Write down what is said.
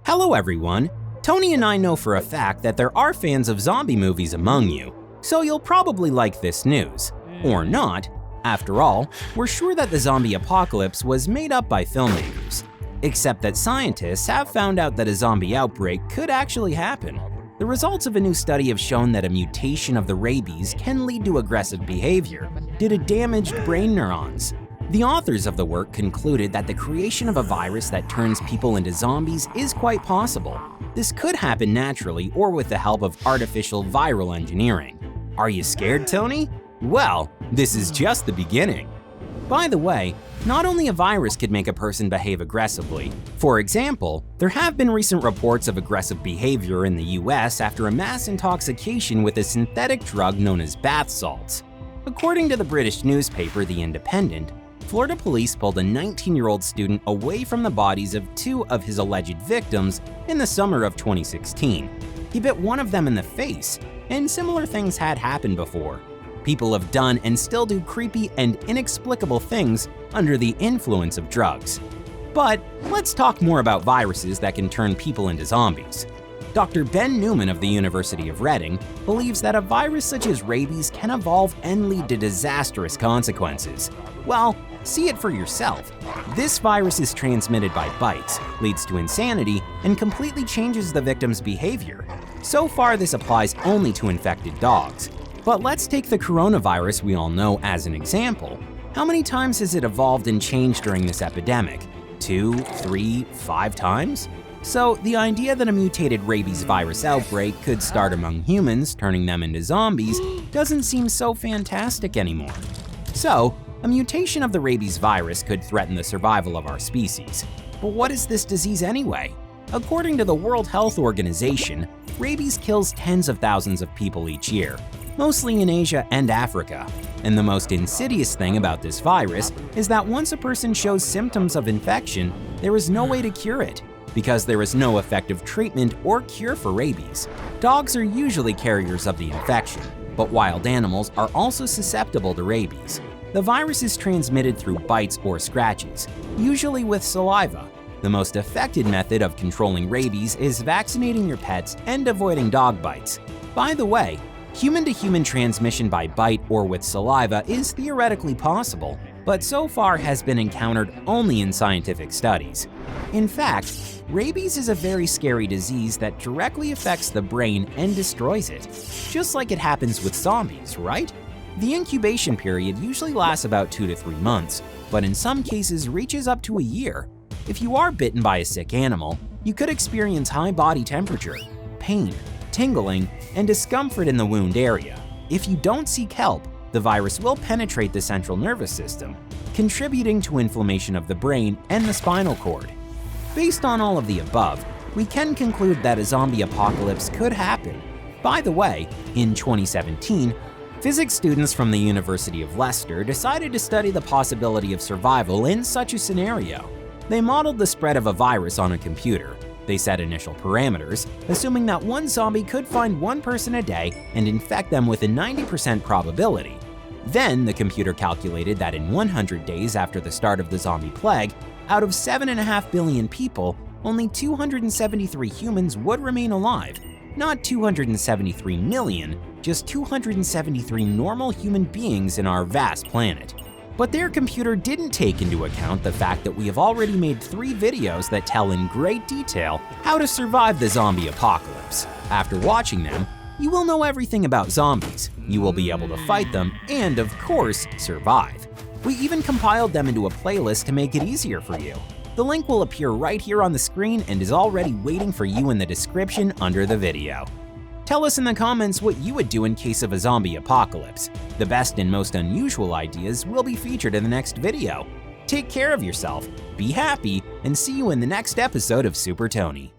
Hello everyone! Tony and I know for a fact that there are fans of zombie movies among you, so you'll probably like this news. Or not. After all, we're sure that the zombie apocalypse was made up by filmmakers. Except that scientists have found out that a zombie outbreak could actually happen. The results of a new study have shown that a mutation of the rabies can lead to aggressive behavior due to damaged brain neurons. The authors of the work concluded that the creation of a virus that turns people into zombies is quite possible. This could happen naturally or with the help of artificial viral engineering. Are you scared, Tony? Well, this is just the beginning. By the way, not only a virus could make a person behave aggressively. For example, there have been recent reports of aggressive behavior in the US after a mass intoxication with a synthetic drug known as bath salts. According to the British newspaper The Independent, Florida police pulled a 19-year-old student away from the bodies of two of his alleged victims in the summer of 2016. He bit one of them in the face, and similar things had happened before. People have done and still do creepy and inexplicable things under the influence of drugs. But let's talk more about viruses that can turn people into zombies. Dr. Ben Newman of the University of Reading believes that a virus such as rabies can evolve and lead to disastrous consequences. Well, see it for yourself. This virus is transmitted by bites, leads to insanity, and completely changes the victim's behavior. So far, this applies only to infected dogs. But let's take the coronavirus we all know as an example. How many times has it evolved and changed during this epidemic? 2, 3, 5 times? So the idea that a mutated rabies virus outbreak could start among humans, turning them into zombies, doesn't seem so fantastic anymore. So, a mutation of the rabies virus could threaten the survival of our species. But what is this disease anyway? According to the World Health Organization, rabies kills tens of thousands of people each year, mostly in Asia and Africa. And the most insidious thing about this virus is that once a person shows symptoms of infection, there is no way to cure it, because there is no effective treatment or cure for rabies. Dogs are usually carriers of the infection, but wild animals are also susceptible to rabies. The virus is transmitted through bites or scratches, usually with saliva. The most effective method of controlling rabies is vaccinating your pets and avoiding dog bites. By the way, human-to-human transmission by bite or with saliva is theoretically possible, but so far has been encountered only in scientific studies. In fact, rabies is a very scary disease that directly affects the brain and destroys it, just like it happens with zombies, right? The incubation period usually lasts about 2 to 3 months, but in some cases reaches up to a year. If you are bitten by a sick animal, you could experience high body temperature, pain, tingling, and discomfort in the wound area. If you don't seek help, the virus will penetrate the central nervous system, contributing to inflammation of the brain and the spinal cord. Based on all of the above, we can conclude that a zombie apocalypse could happen. By the way, in 2017, physics students from the University of Leicester decided to study the possibility of survival in such a scenario. They modeled the spread of a virus on a computer. They set initial parameters, assuming that one zombie could find one person a day and infect them with a 90% probability. Then the computer calculated that in 100 days after the start of the zombie plague, out of 7.5 billion people, only 273 humans would remain alive. Not 273 million, just 273 normal human beings in our vast planet. But their computer didn't take into account the fact that we have already made 3 videos that tell in great detail how to survive the zombie apocalypse. After watching them, you will know everything about zombies, you will be able to fight them, and of course, survive. We even compiled them into a playlist to make it easier for you. The link will appear right here on the screen and is already waiting for you in the description under the video. Tell us in the comments what you would do in case of a zombie apocalypse. The best and most unusual ideas will be featured in the next video. Take care of yourself, be happy, and see you in the next episode of Super Tony.